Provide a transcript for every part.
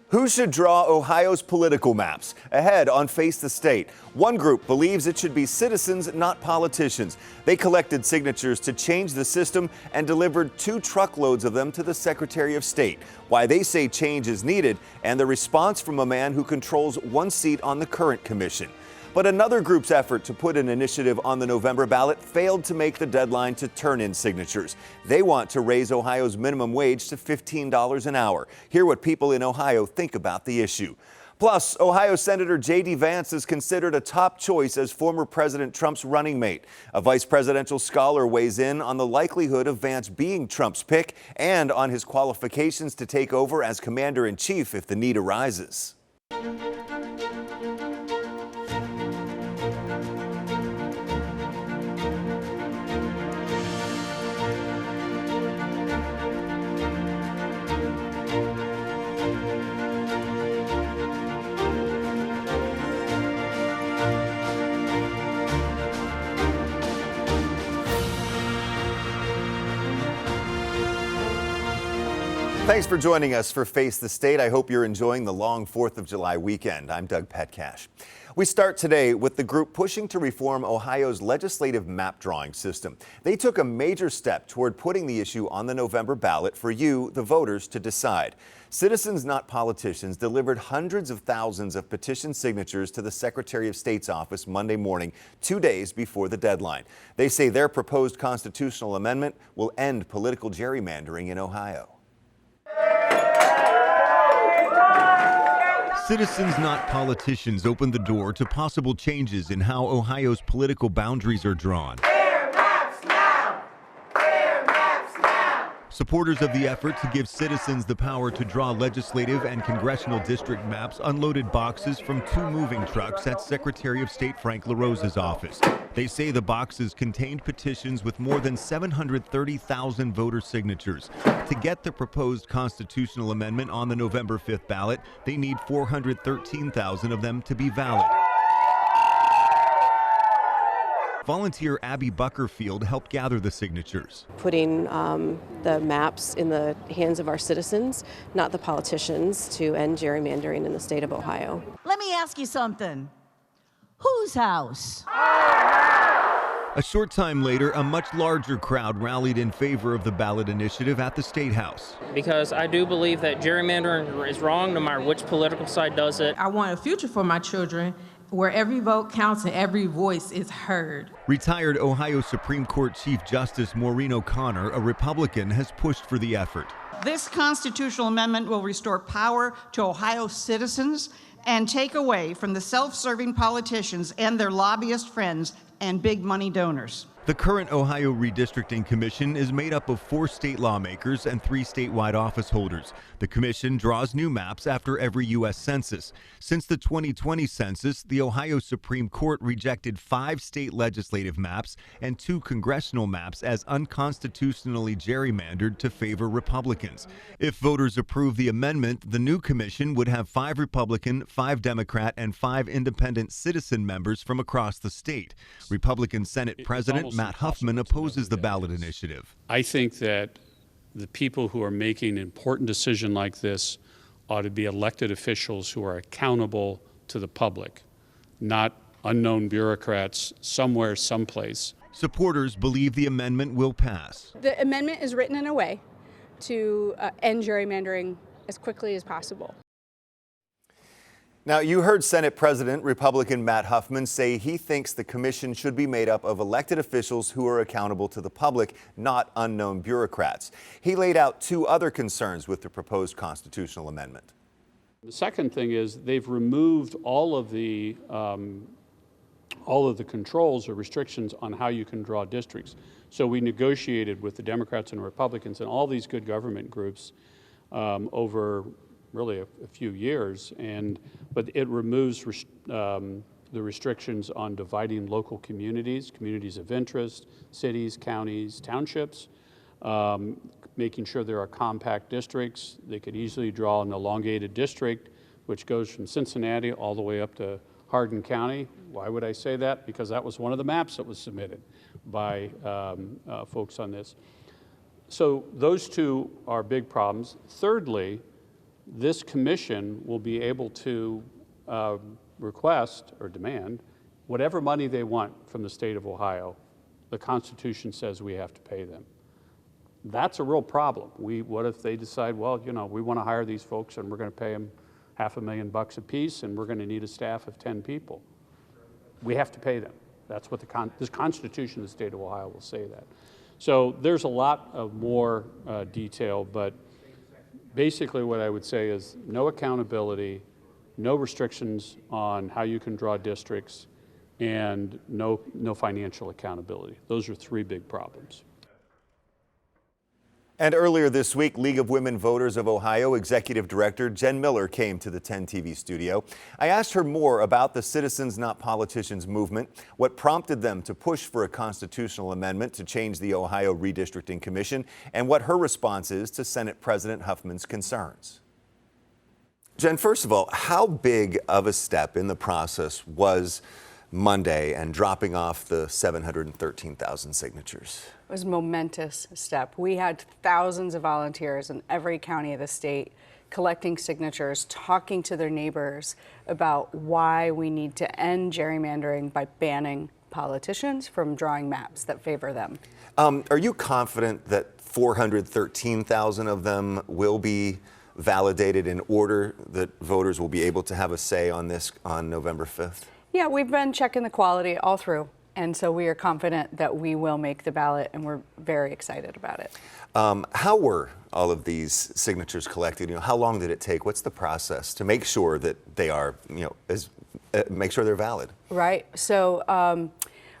Who should draw Ohio's political maps? Ahead on Face the State, one group believes it should be citizens, not politicians. They collected signatures to change the system and delivered 2 truckloads of them to the Secretary of State. Why they say change is needed, and the response from a man who controls 1 seat on the current commission. But another group's effort to put an initiative on the November ballot failed to make the deadline to turn in signatures. They want to raise Ohio's minimum wage to $15 an hour. Hear what people in Ohio think about the issue. Plus, Ohio Senator JD Vance is considered a top choice as former President Trump's running mate. A vice presidential scholar weighs in on the likelihood of Vance being Trump's pick and on his qualifications to take over as commander-in-chief if the need arises. Thanks for joining us for Face the State. I hope you're enjoying the long 4th of July weekend. I'm Doug Petcash. We start today with the group pushing to reform Ohio's legislative map drawing system. They took a major step toward putting the issue on the November ballot for you, the voters, to decide. Citizens Not Politicians delivered hundreds of thousands of petition signatures to the Secretary of State's office Monday morning, 2 days before the deadline. They say their proposed constitutional amendment will end political gerrymandering in Ohio. Citizens Not Politicians opened the door to possible changes in how Ohio's political boundaries are drawn. Supporters of the effort to give citizens the power to draw legislative and congressional district maps unloaded boxes from 2 moving trucks at Secretary of State Frank LaRosa's office. They say the boxes contained petitions with more than 730,000 voter signatures. To get the proposed constitutional amendment on the November 5th ballot, they need 413,000 of them to be valid. Volunteer Abby Buckerfield helped gather the signatures. Putting the maps in the hands of our citizens, not the politicians, to end gerrymandering in the state of Ohio. Let me ask you something. Whose house? A short time later, a much larger crowd rallied in favor of the ballot initiative at the State House. Because I do believe that gerrymandering is wrong no matter which political side does it. I want a future for my children where every vote counts and every voice is heard. Retired Ohio Supreme Court Chief Justice Maureen O'Connor, a Republican, has pushed for the effort. This constitutional amendment will restore power to Ohio citizens and take away from the self-serving politicians and their lobbyist friends and big money donors. The current Ohio Redistricting Commission is made up of 4 state lawmakers and 3 statewide office holders. The commission draws new maps after every U.S. census. Since the 2020 census, the Ohio Supreme Court rejected 5 state legislative maps and 2 congressional maps as unconstitutionally gerrymandered to favor Republicans. If voters approve the amendment, the new commission would have 5 Republican, 5 Democrat, and 5 independent citizen members from across the state. Republican Senate President Matt Huffman opposes the ballot initiative. I think that the people who are making an important decision like this ought to be elected officials who are accountable to the public, not unknown bureaucrats somewhere, someplace. Supporters believe the amendment will pass. The amendment is written in a way to end gerrymandering as quickly as possible. Now, you heard Senate President Republican Matt Huffman say he thinks the commission should be made up of elected officials who are accountable to the public, not unknown bureaucrats. He laid out 2 other concerns with the proposed constitutional amendment. The second thing is they've removed all of the controls or restrictions on how you can draw districts. So we negotiated with the Democrats and Republicans and all these good government groups over really a few years, but it removes the restrictions on dividing local communities of interest, cities, counties, townships, making sure there are compact districts. They could easily draw an elongated district, which goes from Cincinnati all the way up to Hardin County. Why would I say that? Because that was one of the maps that was submitted by folks on this. So those 2 are big problems. Thirdly, this commission will be able to request or demand whatever money they want from the state of Ohio. The Constitution says we have to pay them. That's a real problem. What if they decide, well, you know, we want to hire these folks and we're going to pay them $500,000 apiece and we're going to need a staff of 10 people. We have to pay them. That's what the Constitution of the state of Ohio will say that. So there's a lot of more detail, but basically what I would say is no accountability, no restrictions on how you can draw districts, and no financial accountability. Those are three big problems. And earlier this week, League of Women Voters of Ohio Executive Director Jen Miller came to the 10 TV studio. I asked her more about the Citizens Not Politicians movement, what prompted them to push for a constitutional amendment to change the Ohio Redistricting Commission, and what her response is to Senate President Huffman's concerns. Jen, first of all, how big of a step in the process was Monday and dropping off the 713,000 signatures? It was a momentous step. We had thousands of volunteers in every county of the state collecting signatures, talking to their neighbors about why we need to end gerrymandering by banning politicians from drawing maps that favor them. Are you confident that 413,000 of them will be validated in order that voters will be able to have a say on this on November 5th? Yeah, we've been checking the quality all through. And so we are confident that we will make the ballot, and we're very excited about it. How were all of these signatures collected? You know, how long did it take? What's the process to make sure that they are, you know, make sure they're valid? Right. So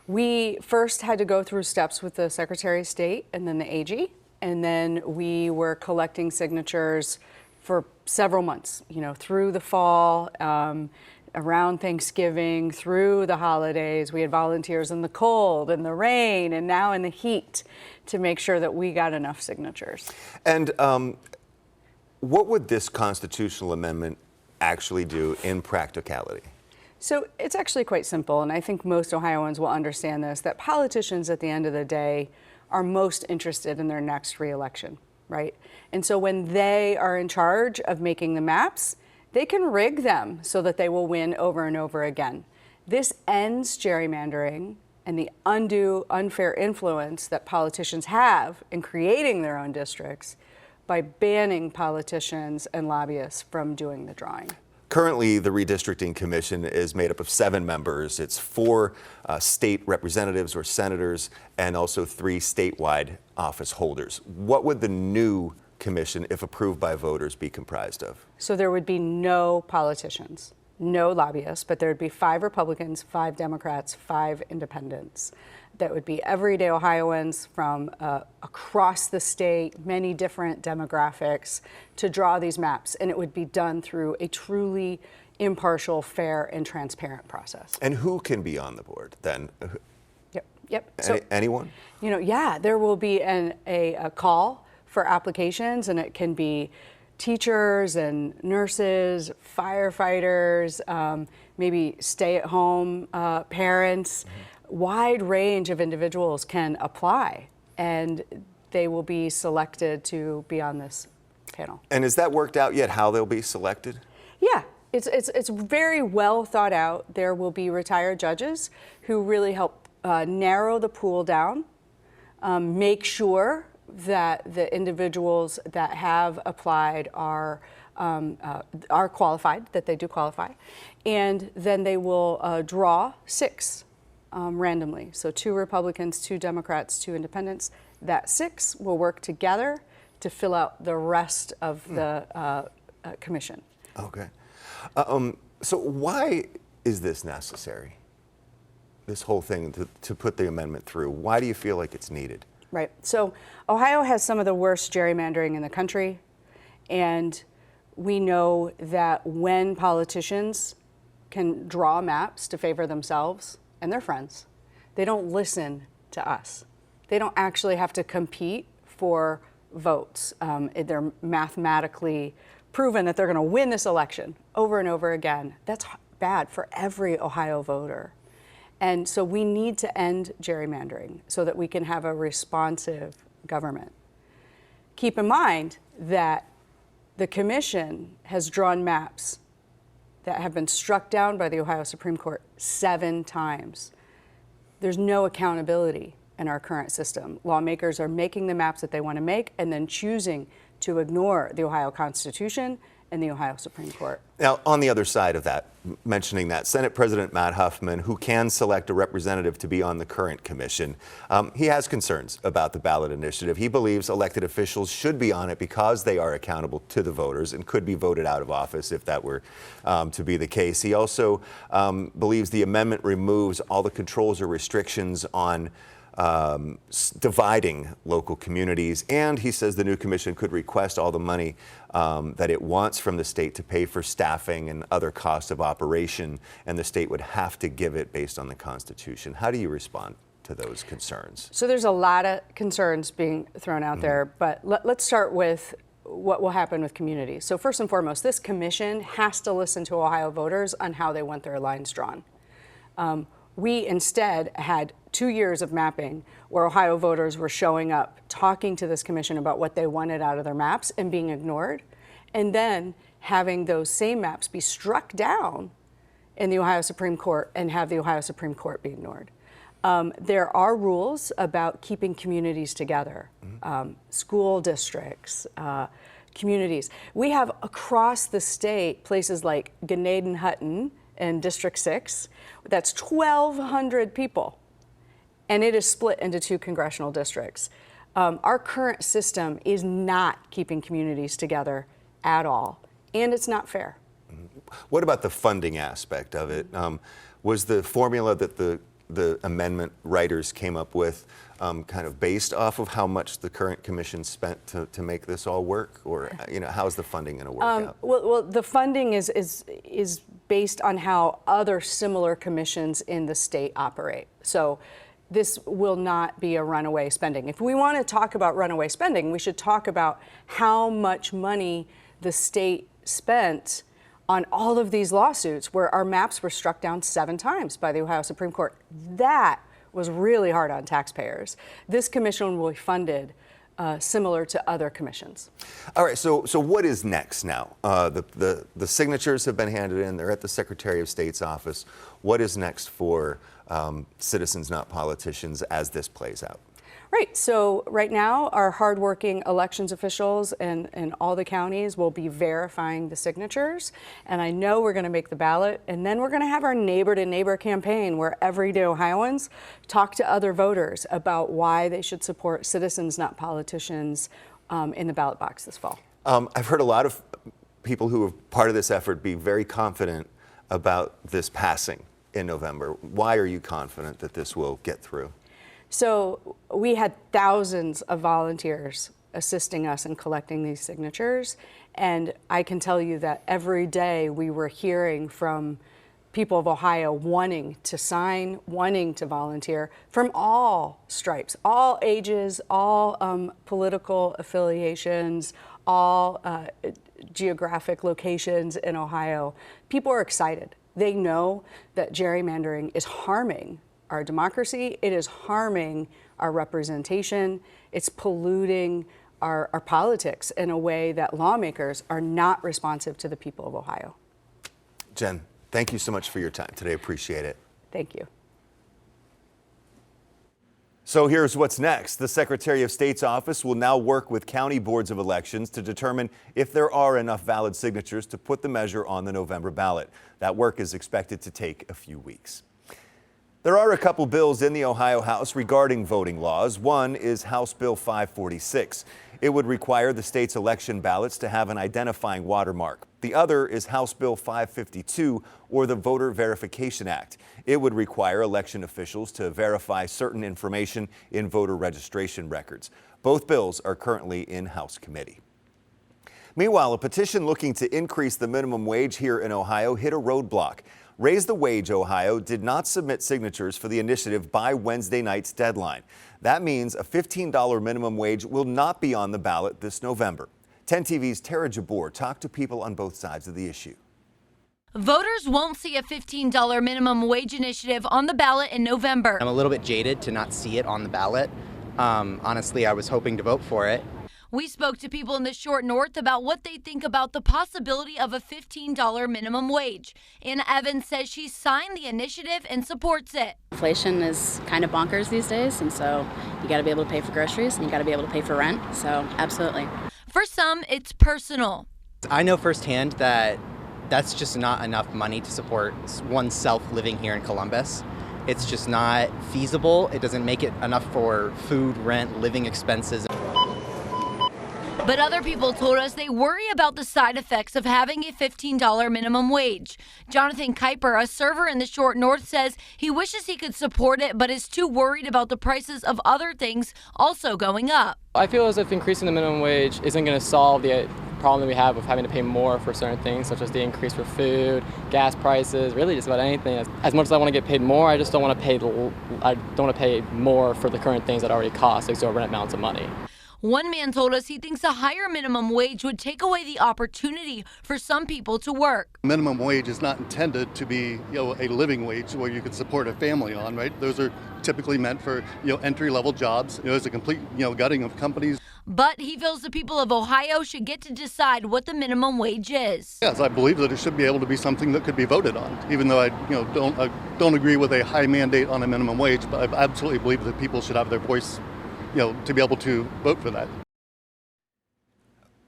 we first had to go through steps with the Secretary of State and then the AG, and then we were collecting signatures for several months, you know, through the fall, around Thanksgiving, through the holidays. We had volunteers in the cold, in the rain, and now in the heat to make sure that we got enough signatures. And what would this constitutional amendment actually do in practicality? So it's actually quite simple, and I think most Ohioans will understand this, that politicians at the end of the day are most interested in their next reelection, right? And so when they are in charge of making the maps, they can rig them so that they will win over and over again. This ends gerrymandering and the undue, unfair influence that politicians have in creating their own districts by banning politicians and lobbyists from doing the drawing. Currently, the Redistricting Commission is made up of 7 members. It's 4 state representatives or senators and also 3 statewide office holders. What would the new commission, if approved by voters, be comprised of? So there would be no politicians, no lobbyists, but there would be 5 Republicans, 5 Democrats, 5 independents. That would be everyday Ohioans from across the state, many different demographics, to draw these maps. And it would be done through a truly impartial, fair, and transparent process. And who can be on the board then? Yep. So, anyone? You know, yeah, there will be a call for applications, and it can be teachers and nurses, firefighters, maybe stay-at-home parents. Wide range of individuals can apply, and they will be selected to be on this panel. And is that worked out yet, how they'll be selected? Yeah, it's very well thought out. There will be retired judges who really help narrow the pool down, make sure that the individuals that have applied are qualified, that they do qualify, and then they will draw 6 randomly. So 2 Republicans, 2 Democrats, 2 independents. That 6 will work together to fill out the rest of the commission. Okay. So why is this necessary? This whole thing to put the amendment through? Why do you feel like it's needed? Right. So Ohio has some of the worst gerrymandering in the country, and we know that when politicians can draw maps to favor themselves and their friends, they don't listen to us. They don't actually have to compete for votes. They're mathematically proven that they're going to win this election over and over again. That's bad for every Ohio voter. And so we need to end gerrymandering so that we can have a responsive government. Keep in mind that The commission has drawn maps that have been struck down by the Ohio Supreme Court 7 times. There's no accountability in our current system. Lawmakers are making the maps that they want to make and then choosing to ignore the Ohio Constitution and the Ohio Supreme Court. Now, on the other side of that, mentioning that, Senate President Matt Huffman, who can select a representative to be on the current commission, he has concerns about the ballot initiative. He believes elected officials should be on it because they are accountable to the voters and could be voted out of office if that were to be the case. He also believes the amendment removes all the controls or restrictions on dividing local communities, and he says the new commission could request all the money that it wants from the state to pay for staffing and other costs of operation, and the state would have to give it based on the Constitution. How do you respond to those concerns? So there's a lot of concerns being thrown out there, but let's start with what will happen with communities. So first and foremost, this commission has to listen to Ohio voters on how they want their lines drawn. We instead had 2 years of mapping where Ohio voters were showing up, talking to this commission about what they wanted out of their maps and being ignored, and then having those same maps be struck down in the Ohio Supreme Court and have the Ohio Supreme Court be ignored. There are rules about keeping communities together, school districts, communities. We have across the state places like Grenada-Hutton in District 6, that's 1,200 people, and it is split into 2 congressional districts. Our current system is not keeping communities together at all, and it's not fair. What about the funding aspect of it? Was the formula that the amendment writers came up with kind of based off of how much the current commission spent to make this all work, or how's the funding going to work out? Well, the funding is based on how other similar commissions in the state operate. So this will not be a runaway spending. If we want to talk about runaway spending, we should talk about how much money the state spent on all of these lawsuits where our maps were struck down 7 times by the Ohio Supreme Court. That was really hard on taxpayers. This commission will be funded similar to other commissions. All right, so what is next now? The signatures have been handed in. They're at the Secretary of State's office. What is next for citizens, not politicians, as this plays out? Right, so right now our hardworking elections officials in all the counties will be verifying the signatures, and I know we're going to make the ballot, and then we're going to have our neighbor to neighbor campaign where everyday Ohioans talk to other voters about why they should support citizens, not politicians, in the ballot box this fall. I've heard a lot of people who are part of this effort be very confident about this passing in November. Why are you confident that this will get through? So we had thousands of volunteers assisting us in collecting these signatures, and I can tell you that every day we were hearing from people of Ohio wanting to sign, wanting to volunteer from all stripes, all ages, all political affiliations, all geographic locations in Ohio. People are excited. They know that gerrymandering is harming our democracy, it is harming our representation, it's polluting our politics in a way that lawmakers are not responsive to the people of Ohio. Jen, thank you so much for your time today. Appreciate it. Thank you. So here's what's next. The Secretary of State's office will now work with county boards of elections to determine if there are enough valid signatures to put the measure on the November ballot. That work is expected to take a few weeks. There are a couple bills in the Ohio House regarding voting laws. One is House Bill 546. It would require the state's election ballots to have an identifying watermark. The other is House Bill 552, or the Voter Verification Act. It would require election officials to verify certain information in voter registration records. Both bills are currently in House committee. Meanwhile, a petition looking to increase the minimum wage here in Ohio hit a roadblock. Raise the Wage Ohio did not submit signatures for the initiative by Wednesday night's deadline. That means a $15 minimum wage will not be on the ballot this November. 10 TV's Tara Jabbour talked to people on both sides of the issue. Voters won't see a $15 minimum wage initiative on the ballot in November. I'm a little bit jaded to not see it on the ballot. Honestly, I was hoping to vote for it. We spoke to people in the short north about what they think about the possibility of a $15 minimum wage. Anna Evans says she signed the initiative and supports it. Inflation is kind of bonkers these days, and so you got to be able to pay for groceries and you got to be able to pay for rent. So absolutely. For some, it's personal. I know firsthand that that's just not enough money to support oneself living here in Columbus. It's just not feasible. It doesn't make it enough for food, rent, living expenses. But other people told us they worry about the side effects of having a $15 minimum wage. Jonathan Kuiper, a server in the short north, says he wishes he could support it, but is too worried about the prices of other things also going up. I feel as if increasing the minimum wage isn't going to solve the problem that we have of having to pay more for certain things, such as the increase for food, gas prices, really just about anything. As much as I want to get paid more, I just don't want to pay more for the current things that already cost exorbitant amounts of money. One man told us he thinks a higher minimum wage would take away the opportunity for some people to work. Minimum wage is not intended to be, a living wage where you could support a family on, right? Those are typically meant for, entry-level jobs. It's a complete, gutting of companies. But he feels the people of Ohio should get to decide what the minimum wage is. Yes, I believe that it should be able to be something that could be voted on, even though I, don't agree with a high mandate on a minimum wage. But I absolutely believe that people should have their voice, to be able to vote for that.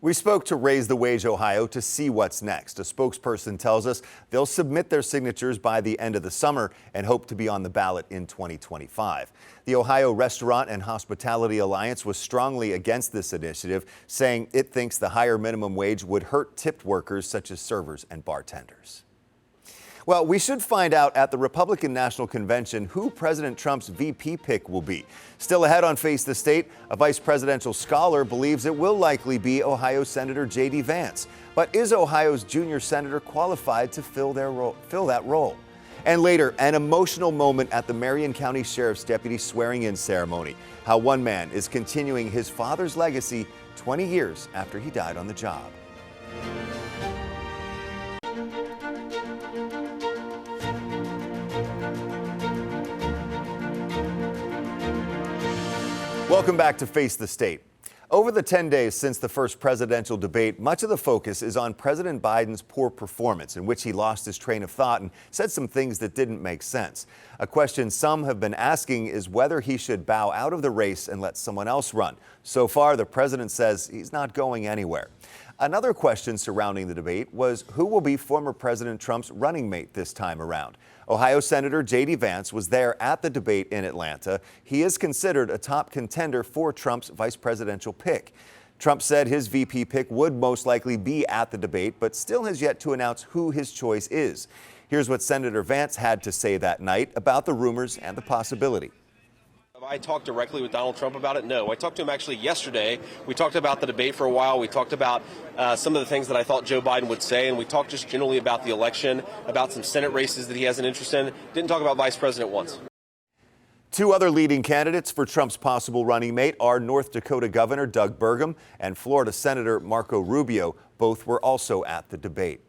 We spoke to Raise the Wage Ohio to see what's next. A spokesperson tells us they'll submit their signatures by the end of the summer and hope to be on the ballot in 2025. The Ohio Restaurant and Hospitality Alliance was strongly against this initiative, saying it thinks the higher minimum wage would hurt tipped workers such as servers and bartenders. Well, we should find out at the Republican National Convention who President Trump's VP pick will be. Still ahead on Face the State, a vice presidential scholar believes it will likely be Ohio Senator JD Vance. But is Ohio's junior senator qualified to fill that role? And later, an emotional moment at the Marion County Sheriff's deputy swearing-in ceremony. How one man is continuing his father's legacy 20 years after he died on the job. Welcome back to Face the State. Over the 10 days since the first presidential debate, much of the focus is on President Biden's poor performance, in which he lost his train of thought and said some things that didn't make sense. A question some have been asking is whether he should bow out of the race and let someone else run. So far, the president says he's not going anywhere. Another question surrounding the debate was who will be former President Trump's running mate this time around. Ohio Senator JD Vance was there at the debate in Atlanta. He is considered a top contender for Trump's vice presidential pick. Trump said his VP pick would most likely be at the debate, but still has yet to announce who his choice is. Here's what Senator Vance had to say that night about the rumors and the possibility. I talked directly with Donald Trump about it? No. I talked to him actually yesterday. We talked about the debate for a while. We talked about some of the things that I thought Joe Biden would say, and we talked just generally about the election, about some Senate races that he has an interest in. Didn't talk about Vice President once. Two other leading candidates for Trump's possible running mate are North Dakota Governor Doug Burgum and Florida Senator Marco Rubio. Both were also at the debate.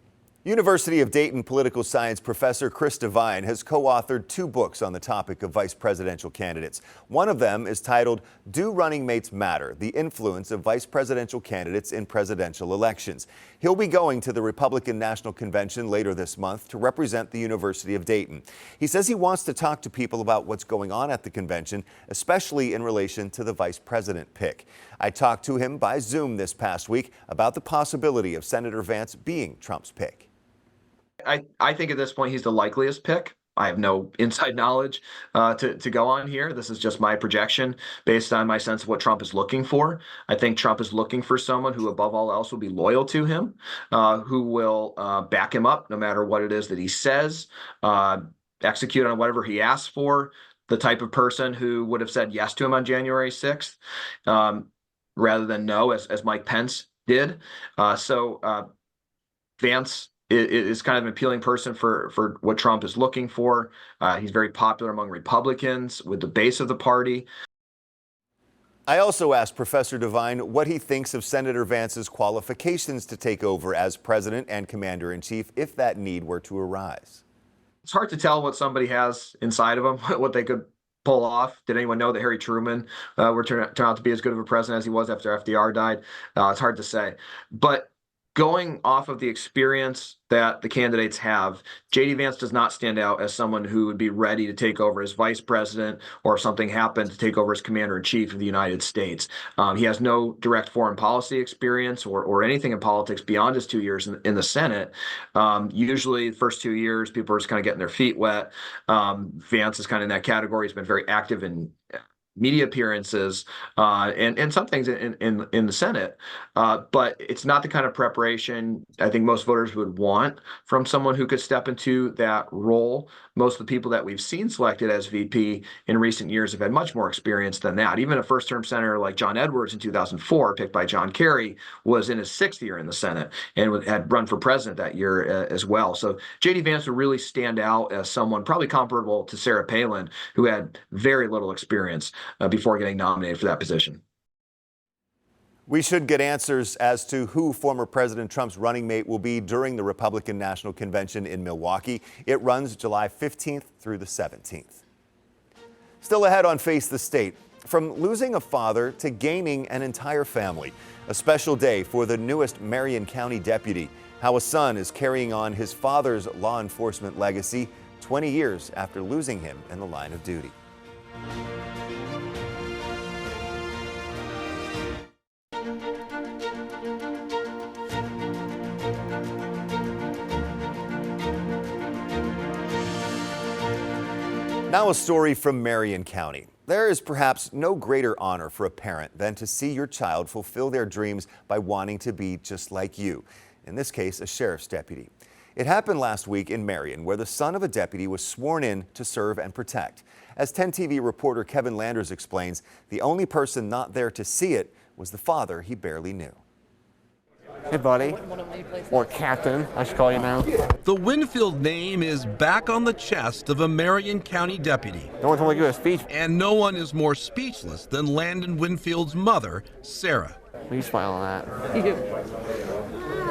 University of Dayton political science professor Chris Devine has co-authored 2 books on the topic of vice presidential candidates. One of them is titled Do Running Mates Matter? The Influence of Vice Presidential Candidates in Presidential Elections. He'll be going to the Republican National Convention later this month to represent the University of Dayton. He says he wants to talk to people about what's going on at the convention, especially in relation to the vice president pick. I talked to him by Zoom this past week about the possibility of Senator Vance being Trump's pick. I think at this point he's the likeliest pick. I have no inside knowledge to go on here. This is just my projection based on my sense of what Trump is looking for. I think Trump is looking for someone who above all else will be loyal to him, who will back him up no matter what it is that he says, execute on whatever he asks for, the type of person who would have said yes to him on January 6th rather than no, as Mike Pence did. So Vance is kind of an appealing person for what Trump is looking for. He's very popular among Republicans with the base of the party. I also asked Professor Devine what he thinks of Senator Vance's qualifications to take over as president and commander-in-chief if that need were to arise. It's hard to tell what somebody has inside of them, what they could pull off? Did anyone know that Harry Truman would turn out to be as good of a president as he was after FDR died? It's hard to say. But going off of the experience that the candidates have, JD Vance does not stand out as someone who would be ready to take over as vice president, or if something happened, to take over as commander-in-chief of the United States. He has no direct foreign policy experience or anything in politics beyond his 2 years in the Senate. Usually the first 2 years, people are just kind of getting their feet wet. Vance is kind of in that category. He's been very active in media appearances and some things in the Senate, but it's not the kind of preparation I think most voters would want from someone who could step into that role. Most of the people that we've seen selected as VP in recent years have had much more experience than that. Even a first-term senator like John Edwards in 2004, picked by John Kerry, was in his 6th year in the Senate and had run for president that year as well. So JD Vance would really stand out as someone probably comparable to Sarah Palin, who had very little experience before getting nominated for that position. We should get answers as to who former President Trump's running mate will be during the Republican National Convention in Milwaukee. It runs July 15th through the 17th. Still ahead on Face the State, from losing a father to gaining an entire family. A special day for the newest Marion County deputy. How a son is carrying on his father's law enforcement legacy 20 years after losing him in the line of duty. Now a story from Marion County. There is perhaps no greater honor for a parent than to see your child fulfill their dreams by wanting to be just like you. In this case, a sheriff's deputy. It happened last week in Marion, where the son of a deputy was sworn in to serve and protect. As 10 TV reporter Kevin Landers explains, the only person not there to see it was the father he barely knew. Hey, buddy. Or Captain, I should call you now. The Winfield name is back on the chest of a Marion County deputy. No one told me to give a speech. And no one is more speechless than Landon Winfield's mother, Sarah. You smile on that.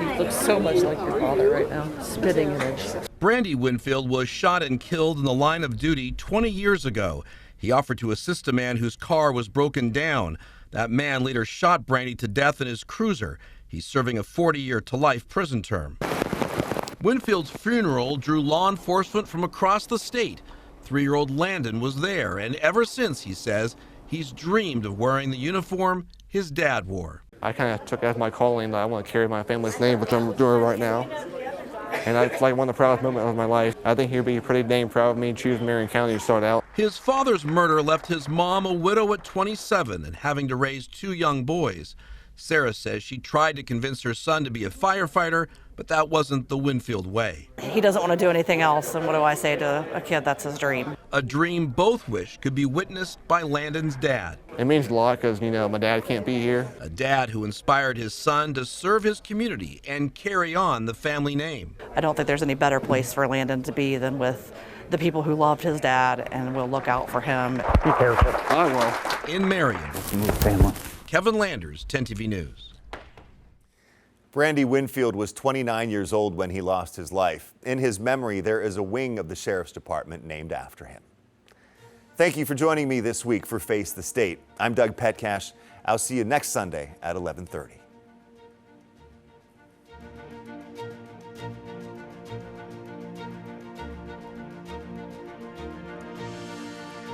You look so much like your father right now, spitting image. Brandy Winfield was shot and killed in the line of duty 20 years ago. He offered to assist a man whose car was broken down. That man later shot Brandy to death in his cruiser. He's serving a 40-year-to-life prison term. Winfield's funeral drew law enforcement from across the state. 3-year-old Landon was there, and ever since, he says, he's dreamed of wearing the uniform his dad wore. I kind of took as my calling that I want to carry my family's name, which I'm doing right now. And that's like one of the proudest moments of my life. I think he'd be pretty dang proud of me choosing Marion County to start out. His father's murder left his mom a widow at 27 and having to raise 2 young boys. Sarah says she tried to convince her son to be a firefighter, but that wasn't the Winfield way. He doesn't want to do anything else, and what do I say to a kid that's his dream? A dream both wish could be witnessed by Landon's dad. It means a lot because, you know, my dad can't be here. A dad who inspired his son to serve his community and carry on the family name. I don't think there's any better place for Landon to be than with the people who loved his dad and will look out for him. Be careful. I will. In Marion, family. Kevin Landers, 10 TV News. Brandy Winfield was 29 years old when he lost his life. In his memory, there is a wing of the Sheriff's Department named after him. Thank you for joining me this week for Face the State. I'm Doug Petcash. I'll see you next Sunday at 11:30.